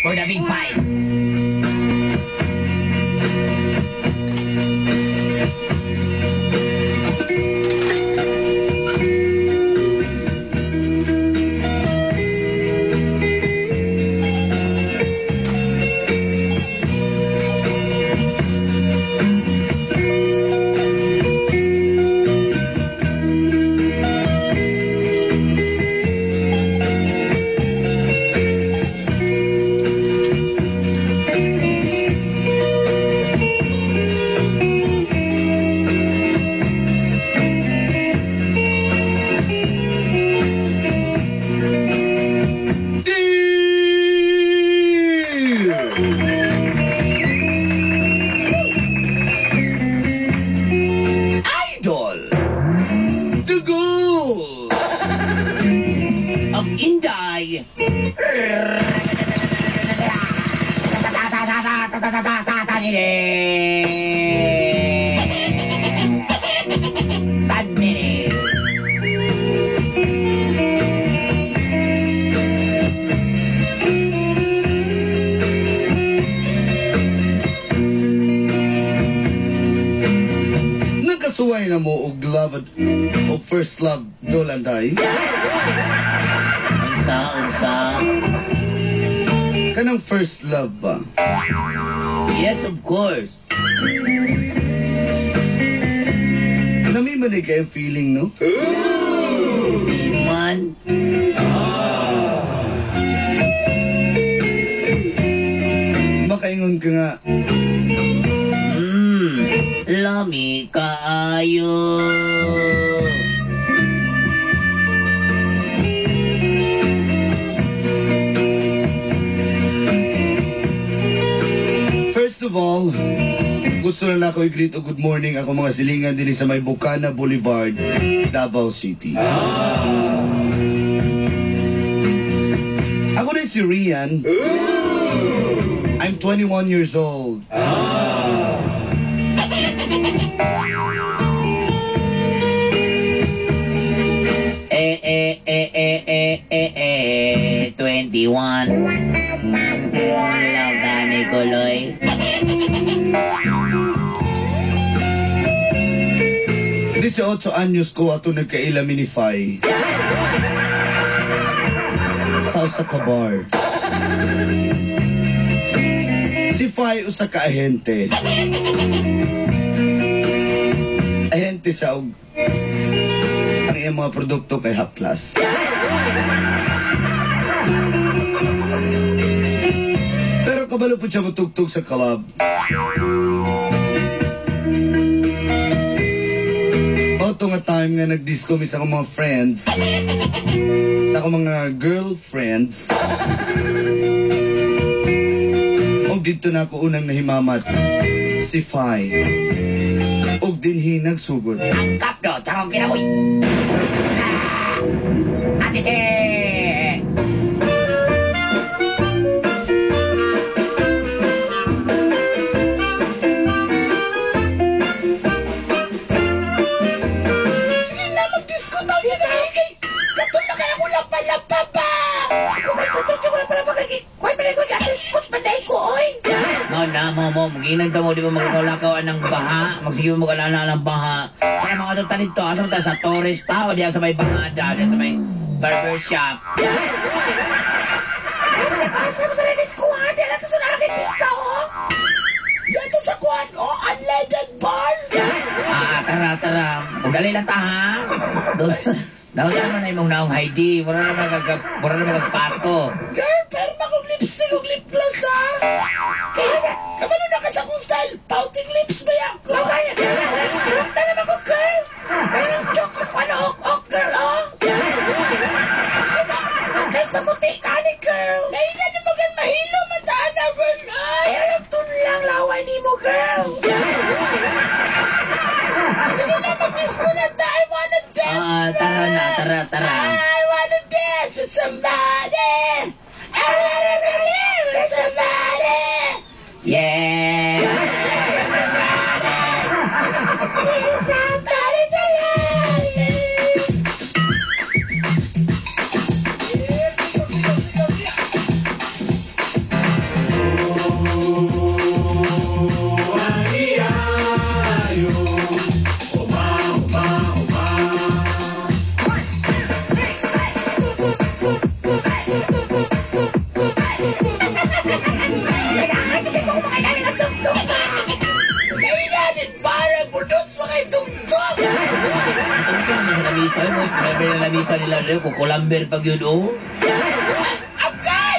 for the big fight. Inday. Nakasuway na mo og love og first love dolanday. Unsa? Kanang first love ba? Yes, of course. Nami man kayong feeling, no? Man. Makaingon ka nga. Lami kaayo. First of all, gusto na ako i-greet o good morning ako mga silingan din sa may Bukana Boulevard, Davao City. Ako na si Rian. I'm 21 years old. 21. Love ka ni Kuloy. Sa 8 anyos ko ato nagkailaminify sa usa ka bar. Si Fai usa ka ahente. Ahente siya og ang iyang mga produkto kay Haplas. Pero kabalo po siya matugtog sa club. Ito nga time nga nag-disco mi sa akong mga friends, sa akong mga girlfriends. Og dito na ako unang nahimamat, si Fai. Og dinhi nagsugod. Ang kapdo, tsaka ang kinaboy. Atite! mo, maginan ka mo, di ba magkaulakaw ng baha, magsige mo mag-alala ng baha. Kaya mga tutan nito, asa mo tayo sa tourist tao, diya sa may bahada, diya sa may barbershop. Asa mo sa rinis ko, ha? Diya natin sunara kay pista, oh. Diya sa kuhan, oh, unleaded bar. Tara. Magdali lang ta, ha? Daw naman na imong naong Heidi, mura naman nagpato. Girl, pero makong lipstick og lip gloss, ha? Kaya, kamano na ka sa kong style? Pouting lips ba yan? Kaya, na naman ko, girl. Kaya ng joke sa kwan, ok, girl, oh. Guys, mabuti ka ni, girl. Kaya na naman kan mahilo, mataan na, girl. Ayaw lang tunlang laway ni mo, girl. Sige na, mag-disco na tayo. I wanna dance tara. I wanna dance with somebody. I wanna live with somebody. Yeah. Need somebody to love me. tugtog! Itong ko naman sa lamisa mo. Pinabi na lamisa nila rin. Kukulamber pag yun, oh. Agay!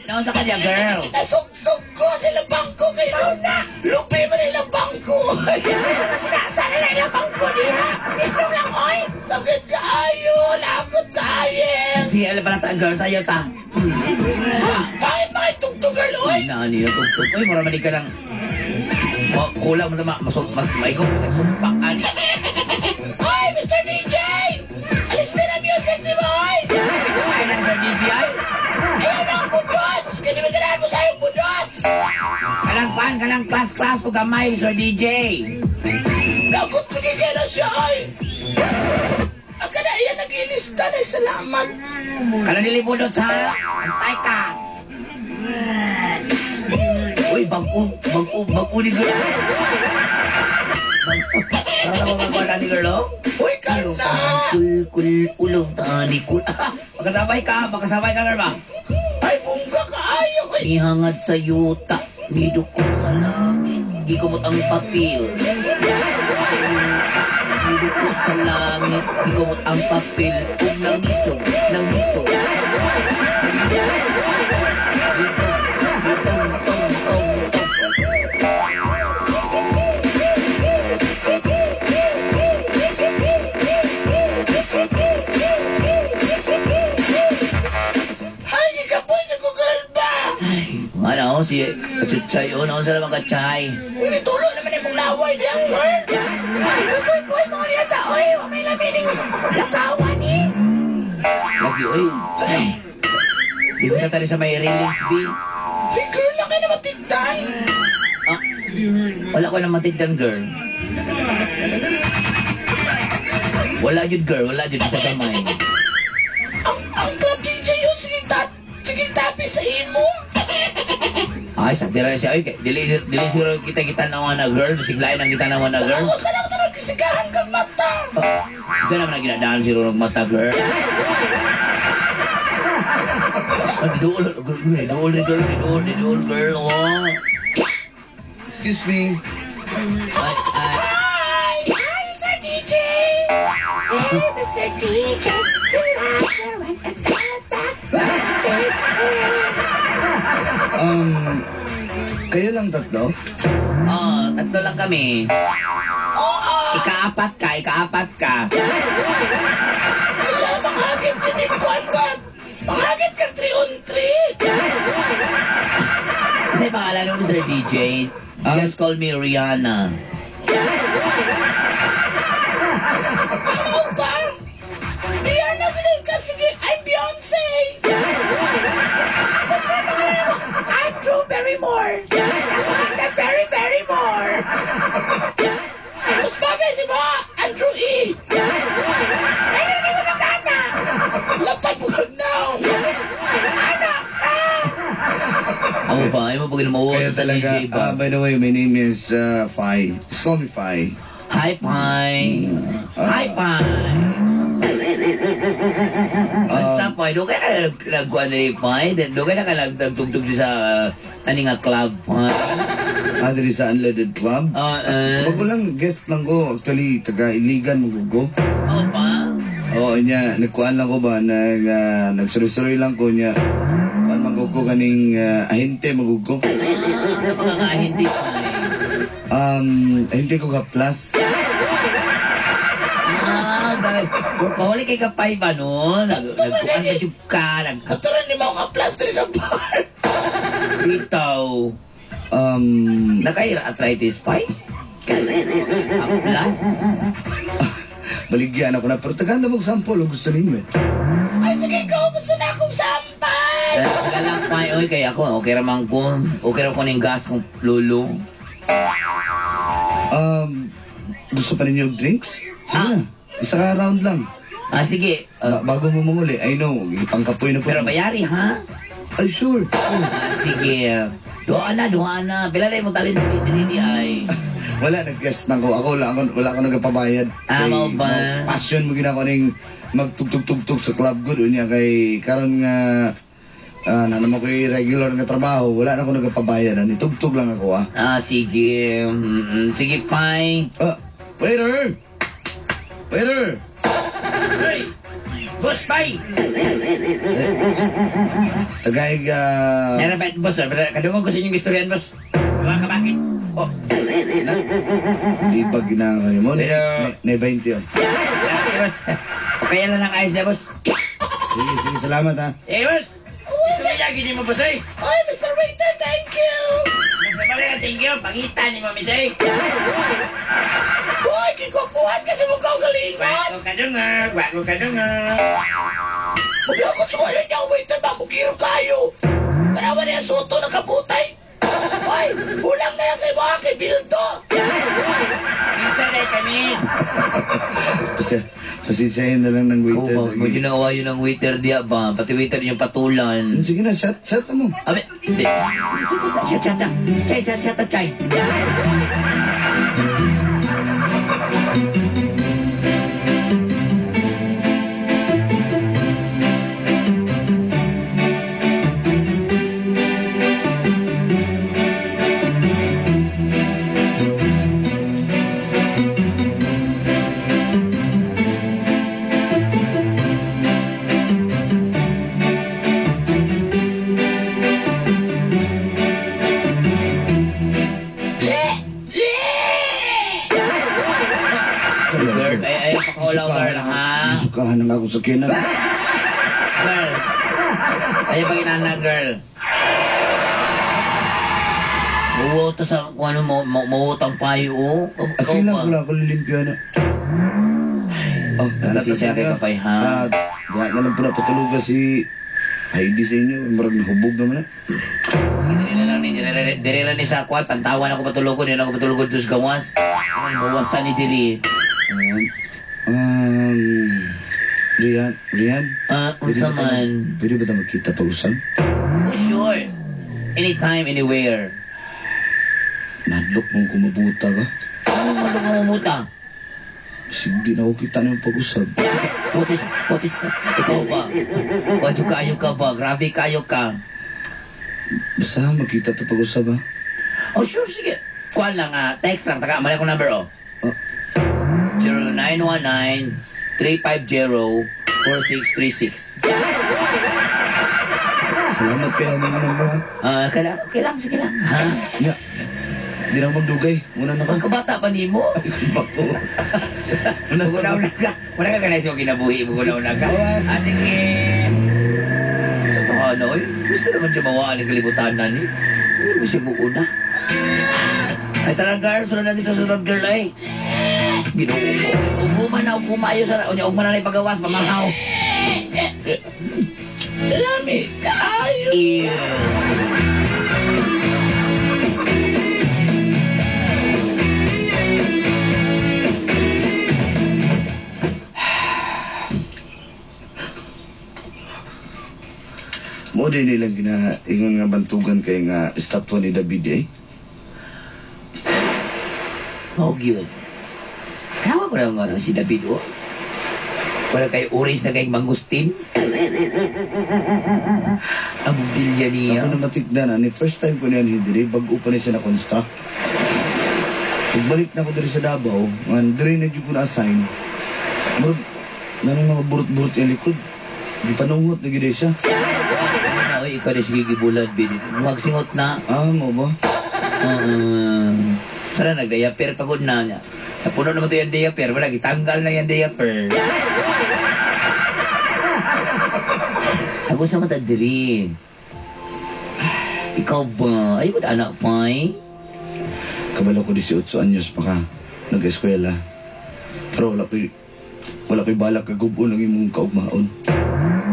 Naon sa kanya, girl. Nasugsog ko sa labangko kay Rona. Lupi mo na ilang bangko. Kasi nasa na ilang bangko niya. Itlong lang, oy. Sakit kaayo. Lagot kaayo. Si ala pala ta, girl, sa'yo ta. Bakit makitugtog, girl, oy? Nani, tugtog. Uy, maramani ka ng... Kulang mo naman. Maikot mo sa sumpak, ani. Oy, Mr. DJ! Alis na na music ni mo, oy! Ay, nang sa DJI. Ayan ang budots! Kanimaganahan mo sa'yo budots! Kalang class po gamay, Sir DJ. Nagot ko kaya na siya, oy! Aga na iyan nag-ilista na salamat. Kalang nilibudot, ha? Antay ka. Uy, bangko ni girl. Para na mga ni girl, oh? Uy, ka na! Ulong tani kul. Makasabay ka, girl ba? Ay, bungga kaayo, oy! Ihangad sa yuta, midukot sa langit, gikumot ang papel. Midukot sa langit, gikumot ang papel, ug nang misog. Hay, ikapoy sa Google ba? Ano, si Chuchay, ano sa naman kachay? Uy, nitulo naman yung mong laway di ang word. Kuy, mga niyata, oy, may lamining lakawan eh. Lagi, oy. Ay. Di ko sa tali sa may release, B. Si girl na kayo na matigdan. Ah, wala ko na matigdan, girl. Wala yun, girl. Wala yun sa kamay. Ang club DJ yun, sige tapi sa imo. Ay, sakti rin siya. Ay, dili siguro kita na mga na girl. Siglain ang kita na mga na girl. Huwag ka lang tanong kisigahan kang mata. Sige naman na ginadaan siguro ng mata, girl. Ay, dool, girl. Oh. Excuse me. Ay. Hi, Mr. DJ. Hey, Mr. DJ. Kayo lang tatlo? Tatlo lang kami. Oo. Ikaapat ka. Wala, makagit din ikuan ba? Makagit ka 3 on 3. Kasi pangalan mo, Mr. DJ. Just call me Rihanna. Ano ba? Rihanna, ganun ka. Sige, I'm Beyonce. Ako sa mga mo, I'm Drew Barrymore. Ako ang ka Barry Barrymore. Mas bagay si ba? Andrew E. Ay, nalagay ko ng gana. Lapad mo kag now. Anak ka. Ako ba? Ay mo pag mawala Kaya sa talaga, DJ ba? by the way, my name is Fai. Just call me Fai. Hi, Pai. Hi, Pai. Basta, Pai. Doon kaya ka nagkuhan na ni Pai? Doon kaya ka nagtugtog sa aning nga club, Pai? Diri sa Unleaded Club. Wag ko lang, guest lang ko. Actually, taga-iligan magugo. Oo pa? Oo, niya, nagkuhan lang ko ba, nagsuroy-suroy lang ko niya. Kuhan magugo kaning ahente magugo. Sa mga nga hindi, Pai. Ahente ko ka plus. Dahil, kahuli kay Kapay ba nun? Nagkuhan ka tube ka, Aturan ni mga plaster sa bar. bitaw. Naka-arthritis, Pai? Plus? Baligyan ako na, pero tagahanda mo sample, o gusto ninyo. Ay, sige, ikaw gusto na akong sampay. Saka lang, Pai, oy, kaya ako, okay raman ko. Okay raman ko ng gas kong lulo. Gusto pa ninyo drinks? Sige na, isa ka round lang. Sige. Bago mo manguli, I know, ipangkapoy na po. Pero bayari, ha? Ay, sure. Sige. Doon na. Bilalay mo talin sa pinili ay. Wala, nag-guest na ko. Wala ako nagpapabayad. Mo ba? Passion mo ginako ning magtugtog-tugtog sa club good. Unya kay, karon nga, naman ko regular nga trabaho, wala na ako nagpapabayad. Itugtog lang ako, Sige. Sige, Pai. Waiter! Waiter! Hey! Boss, bye! Tagaig, Meron ba, boss? Kadungog ko sa inyong istoryan, boss. Gawa ka bakit? Oh, na, di ba ginagawa mo? Na 20 yun. Okay, boss. Okay lang ang ayos niya, boss. Sige, sige, salamat ha. Eh, boss! Gusto mo niya, gini mo, boss, eh? Oy, Mr. Waiter, thank you! Mas na pala, thank you. Pangitan ni mo, miss, eh. Oy, kikwapuhan kasi mo kaugalingon! Wako ka dungog, wako ka dungog. Maglakot sa kanya niya, waiter, mamugiro kayo! Karawa niya soto ng kabutay! Oy, ulang na yan sa mga kibildo! Minsan ay kamis. Pasensyahin na lang ng waiter. Oo, Sige. mo ginawa yun ng waiter diya ba? Pati waiter yung patulan. Sige na, shot mo. Abe, hindi. Chay. Girl, ay, pakulaw, girl, ha? Isukahan na nga ako sa kinan. Girl. Ay, pag inana, girl. Oo, tas kung ano, mawutang payo, oh. Asila ko lang ako lilimpyo na. Oh, Nagsisiyari ka pa, ha? Diyan na lang pala patulugan si Heidi sa inyo. Marag nahubog naman na. Sige, dili na ni sa kwat. Pantawan ako patulog ko, hindi na ako patulog doon sa gawas. Ang bawasan ni Diri. Rian? Unsa man? Pwede ba tayo magkita pag-usap? Oh, sure. Anytime, anywhere. Nadlok mong kumabuta ka. Ano mo lumumuta? Sige, na ako kita na yung pag-usap. What is, ikaw ba? Kwadyo kayo ka ba? Grabe kayo ka. Basta magkita ito pag-usap ha. Oh, sure, sige. Kuhan lang, text lang. Taka, mali akong number, oh. Oh. 0919-350-4636. Salamat kayo mga number ha. Okay lang, sige lang. Ha? Ya. Di na ako magdugay. Muna na ka. Ang kabata pa ni mo. Bako. Bugunaw na ka. Wala ka kanay siya kinabuhi. Bugunaw na ka. Sige. Totoo na, oy. Gusto naman siya mawaan ng kalibutan na ni. Hindi mo siya guguna. Ay, tara, girl. Sunod natin ito sunod, girl, ay. Ginoo ko. Uguma na, uguma. Ayaw sa raon niya. Uguma na na ipagawas. Pamangaw. Lami, kayo! Ew. Mo din nilang ingon nga bantugan kay nga estatwa ni David eh. Oh, yun. Kaya ko lang ano, si David, oh. Wala kayo orange na kayong mangustin. Ang bilya niya. Ako na matigdan ni first time ko niyan hindi bago pa ni siya na construct. Pagbalik na ako diri sa Davao, man diri na gyud ko na assign. Murag nani mga burot-burot yung likod. Di panungot na gid siya. Ano, ikaw na sige gibulad, Bidit. Huwag singot na. Mo ba? Sana nag-diaper pagod na niya. Napuno naman ito yung diaper. Wala, itanggal na yung diaper. Ako sa mata diri. Ikaw ba? Ay, wala anak, fine? Kabalo ko 18 anyos pa ka nag-eskwela. Pero wala ko'y balak kagubo ng imong kaugmaon.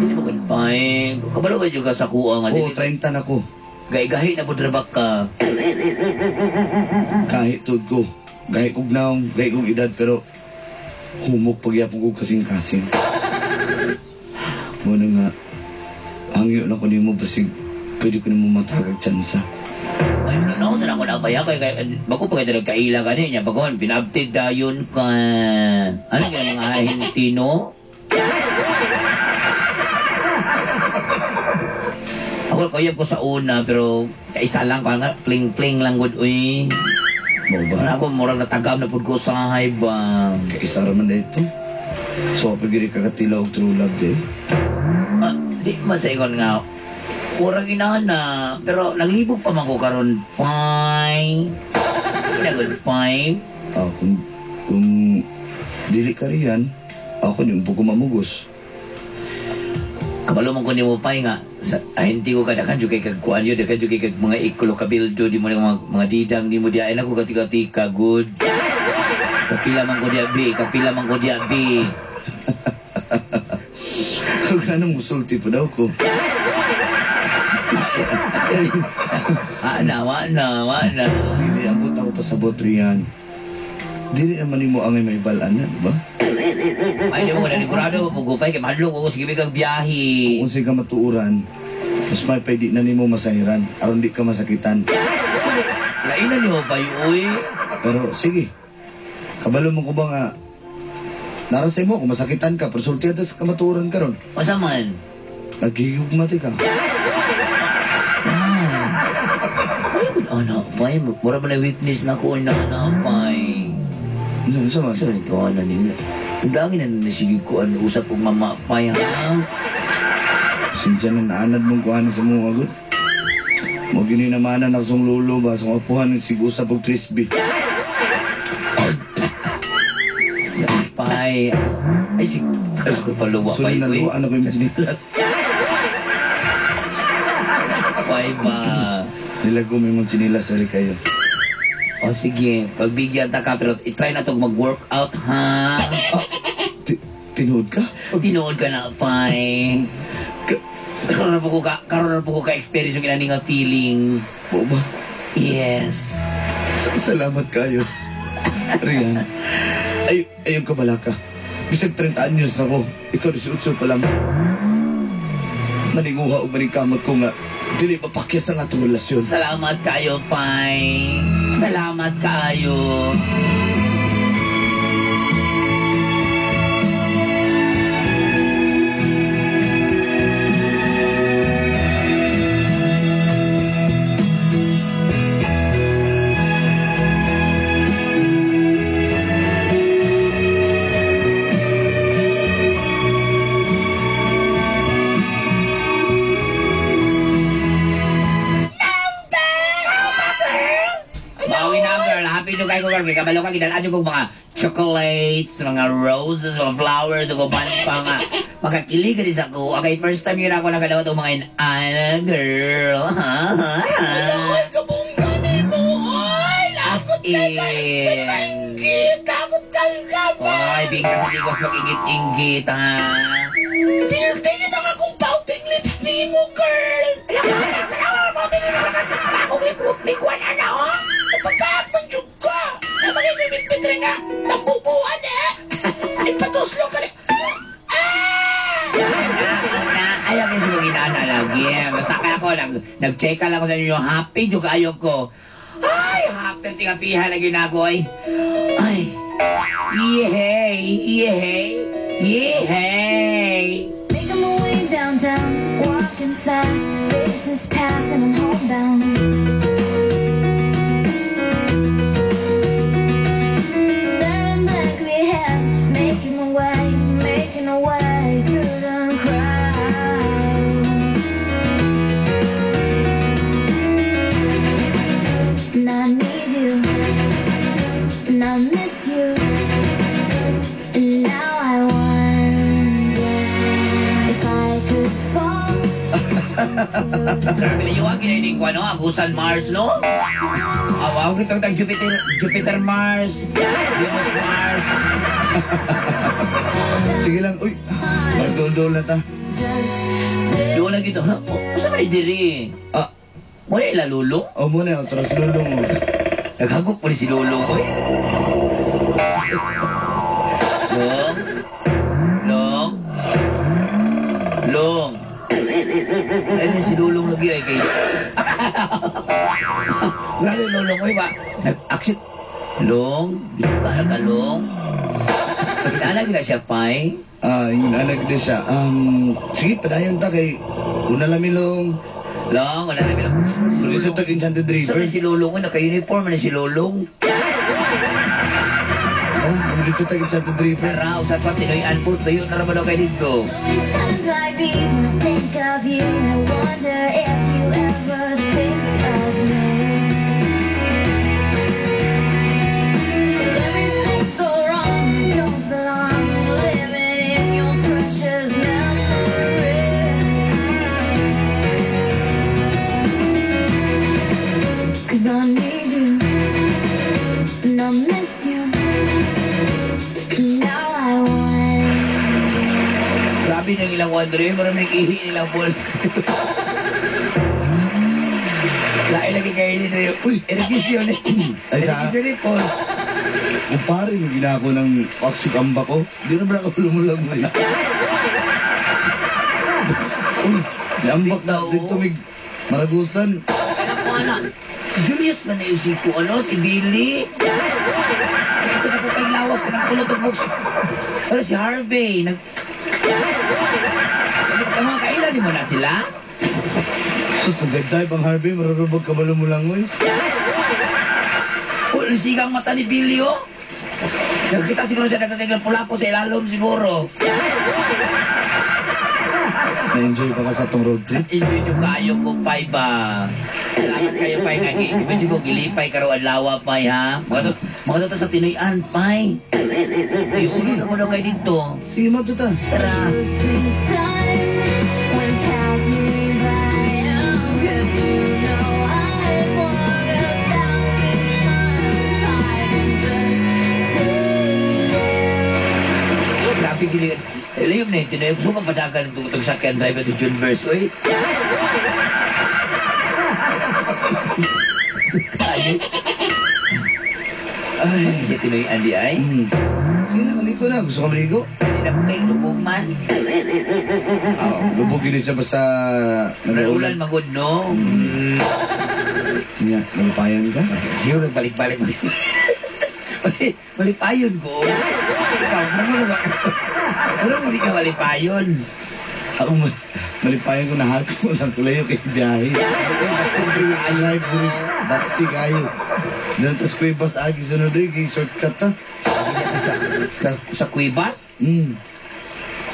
Hindi mo fine. Kabalo ka juga sa kuha nga. Oo, 30 na ko. Gahi-gahi na po drabak ka. Kahit tod ko. Gahi kog naong, gahi kog edad, pero humok pagyapon ko kasing-kasing. Muna nga, hangyo lang ko nimo basig pwede ko nimo matagag tsansa. Ay, no, saan ako napaya? Bago pa kayo kaila ka niya. Bago, pinabtig dayon ka. Ano kaya mga Hintino? Ako, kayab ko sa una, pero kaisa lang ka nga. Fling-fling lang, good, uy. Mo Ano ba? ako, murag natagam na po ko sa hay ba? Kaisa raman na ito. So, pagiri ka katila og true love, eh. Di masayon nga. Kurang inana. Pero naglibog pa man ko karon. Fine. Sige na good. Fine. Kung dili ka riyan, ako yung buko mamugos. Kabalo man ko ni mo pa nga. Hindi ko kadakan juga kay kagkuan yun. Dakan juga kay mga ikulo kabildo. Di mo na mga didang. Di mo diain ako katika-tika. Good. Kapila man ko diabi. Kapila man ko diabi. Huwag na nang musulti pa daw ko. Mana. Dili, abot ako pa sa riyan. Dili naman mo ang may balaan na, diba? Ay, di mo ko nanigurado. Pagupay kay mahadlok ako. Sige kang biyahe. Kung sa'y ka matuuran, mas may pwede na ni mo masahiran, aron di ka masakitan. Lainan niyo ba uy? Pero sige, kabalo mo ko ba nga, narasay mo kung masakitan ka, pero sulti sa kamatuuran ka ron. Masaman. Naghihigugmati ka. Anak, pay. Mura ba na witness na ko na anak, pay. Ano, sa man? Saan ito, anak niya? Udangin na nasige ko, usap kong mama, pay, ha? Sinsya na naanad mong kuhanin sa mga agad. Mo gininamanan ako sa lulo ba, sa kapuhan ng sigusa pag crispy. Pay. Ay, ko paluwa, So, pay, uy. naluwaan ako yung sinilas. Pay ba? Nilago mo yung sinilas, sorry kayo. O sige, pagbigyan ta ka, pero itry na itong mag-workout, ha? Tinood ka? Tinood ka na, pay. Karoon na po ko ka-experience yung inaning nga feelings. Oo ba? Yes. Salamat kayo. Rian, ayaw ka bala ka. Bisag 30 anyos ako, ikaw 18 pa lang. Maninguha o maningkamot ko nga, dili mapakyas ang atong relasyon. Salamat kayo, Pai. Salamat kayo. Happy to kayo kung kabalo ka gidalaan yung mga chocolates, mga roses, mga flowers, o kuman pa nga. Makakilig ka din sa ko. Okay, first time yun ako nakalawa itong mga inana girl. Ay, kabungganin mo, oy! Lakot ka kayo! Takot kayo naman! Ay, bingkas-bingkas mag-ingit-ingit, ha? Tingin na nga kung pouting lips ni mo, girl! Alam mo, nakasama akong likuan, ano? Napapayak man yung ka! Na magigimit-mit rin nga, nambubuan eh! Ipatuslo ka rin! Ayaw kasi mong inana lagi. Basta ka ako, nag-check ka lang ako sa inyo. Happy, juga ayaw ko. Ay, happy, tingapihan na ginako ay. Ay, yehey, yehey, yehey. Making my way downtown, walking fast, faces pass and I'm homebound. Staring blankly ahead, just making my way through the crowd. And I need you, and I miss you, and now I wonder if I could fall into Grabe na yung ginainin ko, ano? Agusan Mars, no? Awaw, kitang Jupiter Mars, Venus Mars. Sige lang, uy. Magdol-dol na ta. Doon lang ito, ha? Masa may diri? Mo yung ilalulong? O muna, otras lulong mo. Naghagok pa rin si Lulong ko, eh. Long. Ayun si Lulong lagi ay kay... Grabe Lulong ko, ba? Nag-action... Long? Dito ka Long? Inaanag na siya, Pai? Yung anak na siya. Sige, padayon ta kay una lamilong. Long, wala na bilang Tuloy sa tag-enchanted Sabi river. si Lulong, naka-uniform na si Lulong. Ano dito tayo chat to driver. Tara, usap pa, tinoyan po. Tuyo na naman ako kayo dito. Times like these when I think of you, I wonder if you ever think of me. When everything's so wrong, you don't belong, living in your precious memories. 'Cause I need you, and I miss you, and now I want. Grabe ng ilang wonder yun. Maraming ihi nilang balls. Lain lagi kayo dito yung Uy! erekisyon eh. Ay, sa- Erekisyon eh, balls. Kung pare, yung ginako ng oxyg ambak ko, di na ba ako lumulang ngayon? Uy, niambak na dito may maragusan. Kaya ko anak, si Julius na naisip ko, si Billy. Kasi na ko kay lawas ka ng kulot ng books. Pero si Harvey, mga kailan mo na sila? Sus, ang ganda pang Harvey, mararubog ka ba lumulangoy? Sigang mata ni Billy, oh. Nakakita siguro siya nagtatiglang pula po sa ilalom siguro. Na-enjoy pa ka sa tong road trip? Enjoy nyo kayo ko, Pai ba? Salamat kayo, Pai, nga. Enjoy ko gilipay, karoon lawa, Pai, ha? Mga to sa tinuyan, Pai. Sige, ako daw kayo dito. Sige, matuta. Tara. Sweet time went past me by. 'Cause you know I'd walk 1,000 miles high and stay. Grabe gili. Alam na yung tinayang gusto kang padagan ng tutog sa Ken Drive at John Verse, oy. Sukayo. Ay, siya tinoy Andy ay. Sige na, maligo na. Gusto ka maligo? Kanina ko kayong lubog man. Lubog yun siya basta Narulan nag-uulan. magod, no? Nga, nalapayan ka? Siguro balik-balik mo. Malipayon ko. Ikaw, ano mo di ka malipayon? Ako, malipayan ko na hako lang kulayo kay biyahe. Siyempre, ang live ko rin. Batsi kayo. Doon tas ko yung bus agi sunod rin, kay shortcut ta. Sa Cuevas?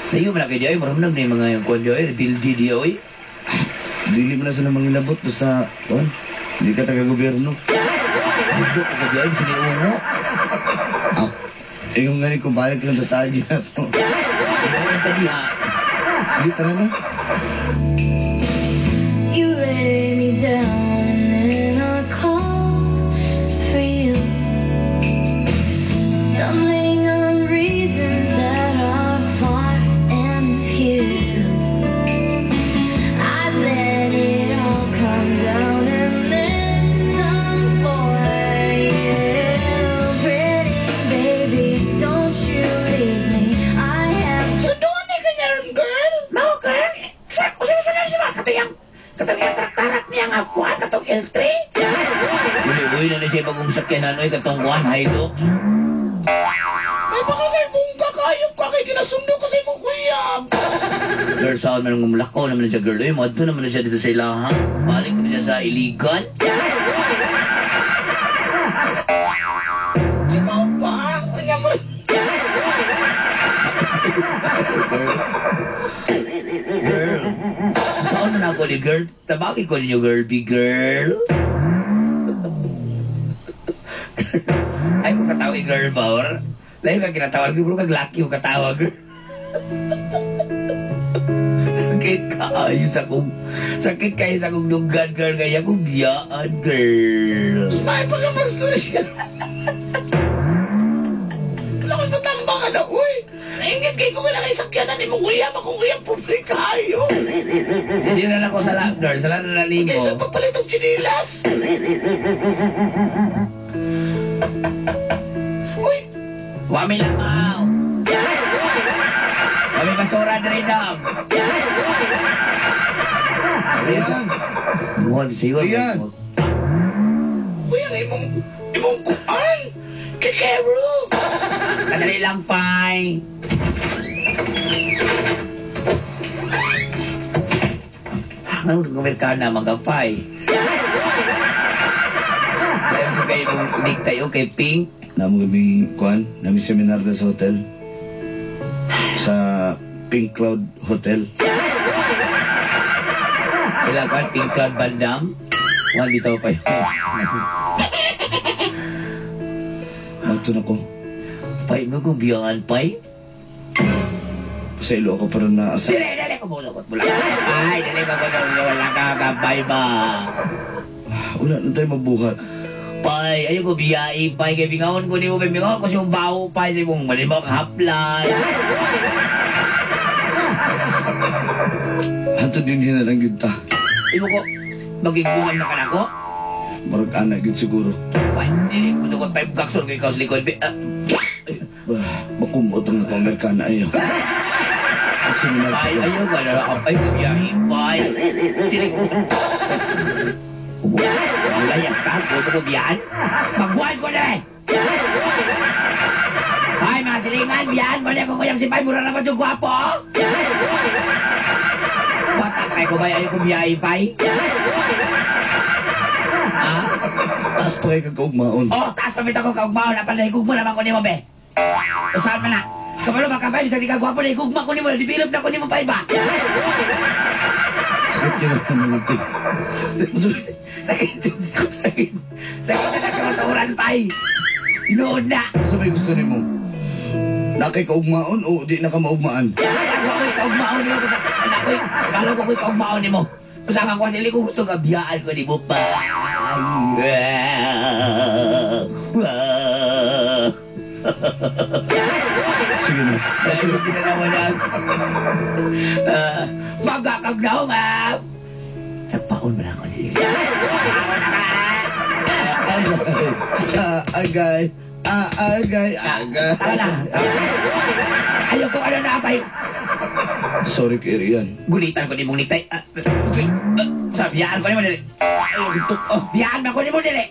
Layo mo na kayo di ay, maraming na yung mga yung kwan di ay, buildi di ay. Dili mo na sa namang inabot, basta, hindi ka taga-gobyerno. Hindi ko di ay, siniungo. Yung nga kung balik lang sa agi na to. Ano tadi ha? Sige, tara na. You lay me down and then I call for you, stumbling on reasons that are far and few. I let it all come down and then some for you. Pretty baby, don't you leave me. I have So doon eh ganyan, girl. No, girl. Kasi na siya katong yung traktarak niya nga buwan, katong L3. Uli-uli na siya bagong sakyanan ay katong kuhan, Hilux. Ay, baka kay bungga kayong ka kay ginasundo kasi mo kuya. Girl, saan man ang mulakaw naman na siya, girl. Ay, madto naman na siya dito sa ilaha. Balik naman siya sa iligan. Ay, mo ba? Kanya mo. Girl. Saan man ako ni girl? Tabaki ko ninyo, girl. Big girl. Ay, kung katawag girl ba, or? Layo ka kinatawag. Kung kag-lucky yung katawag, girl. Sakit kayo sa kong... Sakit kayo sa kong lugan, girl. Kaya kong biyaan, girl. May pagkamastori ka. Wala ko'y matamba ka na, uy. Naingit kayo ko kailangan isakyanan ni mong uyab akong uyab publikayo. Hindi na lang ako sa lap, girl. Sa lap na nalimo. Kaysa papalitong sinilas. Uy, Wami lamaw. Wami basura diri dam. Ayan. Nuwan siyo. Ayan. uy, ang imong kuan. Kikero. Kadali lang, Pai. Ano kung Amerikana magapay? Dahil ko kayo mong inig tayo kay Pink. Namo kami, kuan, nami seminar na sa hotel. Sa Pink Cloud Hotel. Kailangan Pink Cloud Bandam. Wala dito pa yun. Mato na ko. Pay mo kung biyangan, pay. Pasaylo ako para naasa. Dali ko bulokot mo lang. Ay, dali ko wala ka gabay ba. Wala na tayo mabuhat. Pay, ayaw ko biyain, pay. Kaya bingaon ko ni mo, pay. Bingaon ko siyong baho, pay. Sa mong malimang haplan. Hanto din hinalang yun ta. Imo ko, magigbuhan na ka na ko? Marag anak yun siguro. Pay, hindi ko sukot pay kakson ko ikaw sa likod. Bakumot ang Amerikana ayo. Ang seminar Pay, ko. ayaw ka na. Ay, ko biyain, pay. Dili ko. Layas ka, huwag ko biyahan. Magbuhan ko na eh! Ay, mga silingan, biyahan mo na kung kayang si Pay, mura naman yung gwapo! Bata kayo ko ba, ayaw ko biyahin, Pay? Ha? Taas pa kayo kagkaugmaon. Oh, taas pamita ko kaugmao na pala, higugmo naman ko ni mo, be. Usahan mo na. Kapalo mga Pay, bisag di ka gwapo na, higugma ko ni mo, dibilog na ko ni mo, Pay ba? Sakit nyo naman natin. Sakit na kamaturan, Pay. Inood na. Sa may gusto ni mo? Nakay kaugmaon o di na ka maugmaan? Ako ko'y kaugmaon ni mo. Anak ko'y, balo ko ko'y kaugmaon ni mo. Usahan ko, nili ko gusto ka, biyaan ko ni mo, Pay. Sige na. Dahil hindi na naman ang magkakagnaw nga. Sa paon mo na ako nili. Agay. Agay. Agay. Tama na. Ayaw ko ano na, Pay. Sorry, Kirian. Gulitan ko ni mong niktay. Sa biyaan ko ni mo nili. Ayaw ito. Oh. Biyaan ba ko ni mo nili?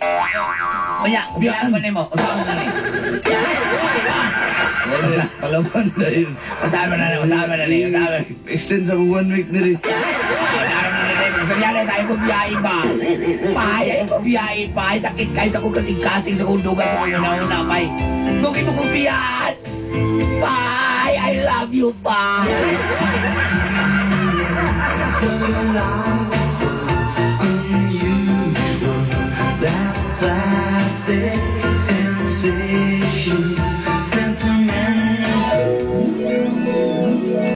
Kuya, biyaan ko ni mo. Usahan mo na ni. Palaman na yun. Usahan mo na ni. Usahan mo na ni. Usahan mo na ni. Extend sa 1 week na rin. Naroon na nila. Magsaryari tayo kung biyahin ba? Pay, ay kung biyahin, Pay. Sakit kayo sa kong kasing-kasing sa kong dugan sa kong una-una, Pay. Kung ito kong biyahan. Pay, I love you, Pay. So long, unusual, that classic sensation.